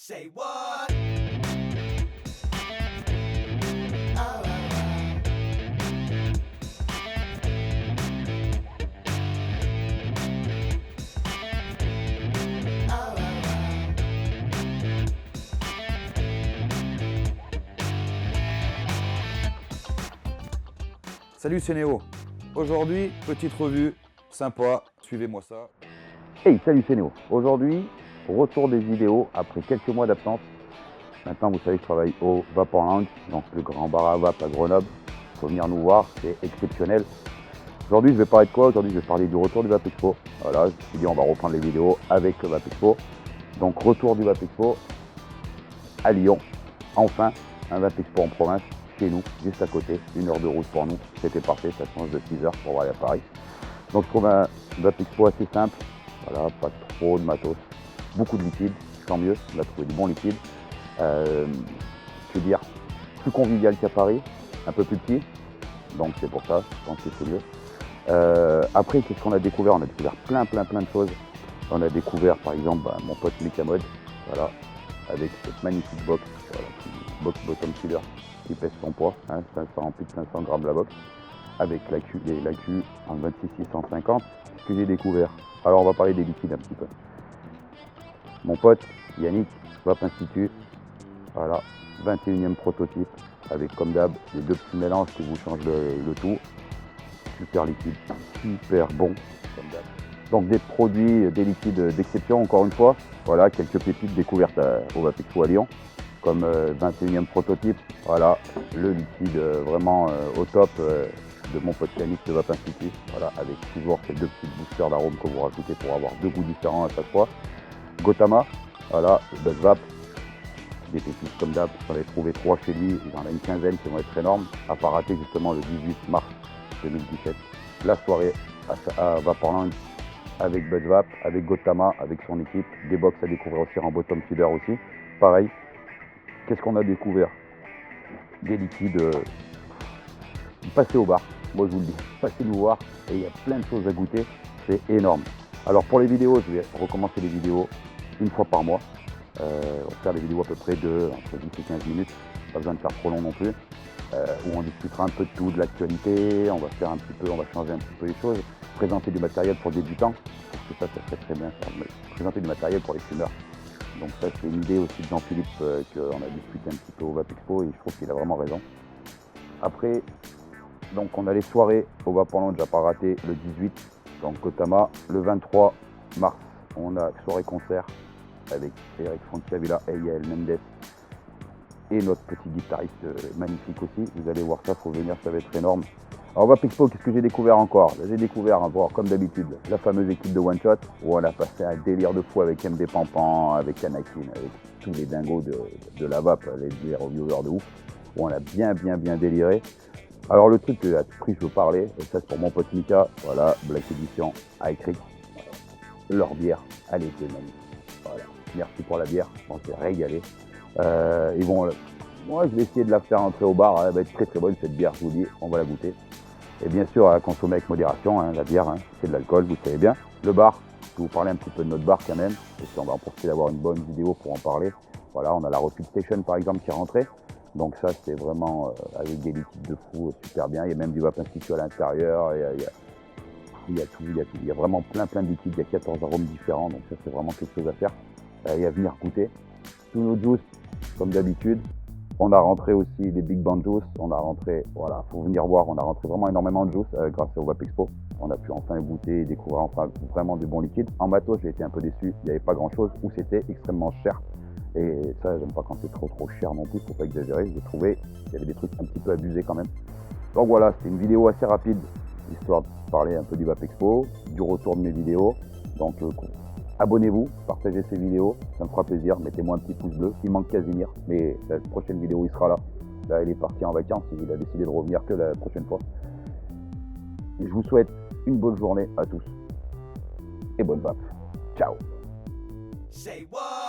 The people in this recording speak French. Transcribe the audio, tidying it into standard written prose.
Say what? Oh, oh, oh. Oh, Salut, c'est Néo. Aujourd'hui, petite revue sympa, suivez-moi ça. Hey, salut, c'est Néo. Aujourd'hui, retour des vidéos après quelques mois d'absence. Maintenant, vous savez que je travaille au Vapor Lounge, donc le grand bar à vape à Grenoble. Il faut venir nous voir, c'est exceptionnel. Aujourd'hui, je vais parler de quoi? Aujourd'hui, je vais parler du retour du Vapexpo. Voilà, je me suis dit, on va reprendre les vidéos avec le Vapexpo. Donc, retour du Vapexpo à Lyon. Enfin, un Vapexpo en province. Chez nous, juste à côté, 1 heure de route pour nous, c'était parfait, ça change de 6 heures pour aller à Paris. Donc je trouve un Vapexpo assez simple, voilà, pas trop de matos, beaucoup de liquide, tant mieux, on a trouvé du bon liquide. Je veux dire, plus convivial qu'à Paris, un peu plus petit, donc c'est pour ça, je pense que c'est mieux. Après, qu'est-ce qu'on a découvert? On a découvert plein de choses. On a découvert par exemple mon pote Mecamod, voilà, avec cette magnifique box, voilà, box bottom feeder, qui pèse son poids, hein, plus de 500 grammes la box, avec la Q en 26650, ce que j'ai découvert. Alors on va parler des liquides un petit peu. Mon pote Yannick, Vape Institut, voilà, 21e prototype, avec comme d'hab les deux petits mélanges qui vous changent le tout. Super liquide, super bon, comme d'hab. Donc des produits, des liquides d'exception encore une fois. Voilà, quelques pépites découvertes au Vapexpo à Lyon. Comme 21e prototype, voilà, le liquide vraiment au top de mon pote Yannick de Vape Institut, voilà, avec toujours ces deux petits boosters d'arômes que vous rajoutez pour avoir deux goûts différents à chaque fois. Gotama, voilà, Buzz Vape, des pépites comme d'hab, j'en ai trouvé 3 chez lui, il en a une quinzaine qui vont être énormes, à pas rater justement le 18 mars 2017, la soirée à Vaporland avec Buzz Vape, avec Gotama, avec son équipe, des box à découvrir aussi en bottom feeder aussi, pareil. Qu'est-ce qu'on a découvert? Des liquides, passez au bar, moi je vous le dis, passez nous voir, et il y a plein de choses à goûter, c'est énorme. Alors pour les vidéos, je vais recommencer les vidéos une fois par mois, on va faire des vidéos à peu près entre 10 et 15 minutes, pas besoin de faire trop long non plus, où on discutera un peu de tout, de l'actualité, on va faire on va changer un petit peu les choses, présenter du matériel pour débutants, parce que ça serait très bien, présenter du matériel pour les fumeurs. Donc ça c'est une idée aussi de Jean-Philippe qu'on a discuté un petit peu au Vapexpo et je trouve qu'il a vraiment raison. Après, donc on a les soirées au Vapor Lounge à pas rater le 18, donc Gotama. Le 23 mars, on a soirée concert avec Eric Franciavilla et Yael Mendes et notre petit guitariste magnifique aussi. Vous allez voir ça, faut venir, ça va être énorme. Alors Vapexpo, qu'est-ce que j'ai découvert encore? J'ai découvert, comme d'habitude, la fameuse équipe de One Shot, où on a passé un délire de fou avec MD Pampan, avec Anakin, avec tous les dingos de la vape, les reviewers de ouf, où on a bien déliré. Alors le truc à tout prix je veux parler, et ça c'est pour mon pote Mika, voilà, Black Edition a écrit leur bière, elle était magnifique. Voilà, merci pour la bière, on s'est régalé. Et bon, moi je vais essayer de la faire entrer au bar, elle va être très bonne cette bière, je vous dis, on va la goûter. Et bien sûr, à consommer avec modération, hein, la bière, hein, c'est de l'alcool, vous savez bien. Le bar, je vais vous parler un petit peu de notre bar quand même, et puis on va en profiter d'avoir une bonne vidéo pour en parler. Voilà, on a la Refill Station par exemple qui est rentrée, donc ça c'est vraiment avec des liquides de fou, super bien. Il y a même du Vape Institut à l'intérieur, il y a tout, il y a vraiment plein de liquides, il y a 14 arômes différents, donc ça c'est vraiment quelque chose à faire et à venir goûter. Tous nos juices, comme d'habitude. On a rentré aussi les Big Band Juice, on a rentré, voilà, faut venir voir, on a rentré vraiment énormément de juice grâce au Vapexpo. On a pu enfin goûter et découvrir enfin vraiment du bon liquide. En matos, j'ai été un peu déçu, il n'y avait pas grand chose, ou c'était extrêmement cher. Et ça, j'aime pas quand c'est trop cher non plus, faut pas exagérer. J'ai trouvé qu'il y avait des trucs un petit peu abusés quand même. Donc voilà, c'était une vidéo assez rapide, histoire de parler un peu du Vapexpo, du retour de mes vidéos. Donc abonnez-vous, partagez ces vidéos, ça me fera plaisir, mettez-moi un petit pouce bleu, il manque Casimir, mais la prochaine vidéo il sera là. Là il est parti en vacances, il a décidé de revenir que la prochaine fois. Je vous souhaite une bonne journée à tous et bonne vape. Ciao. say what?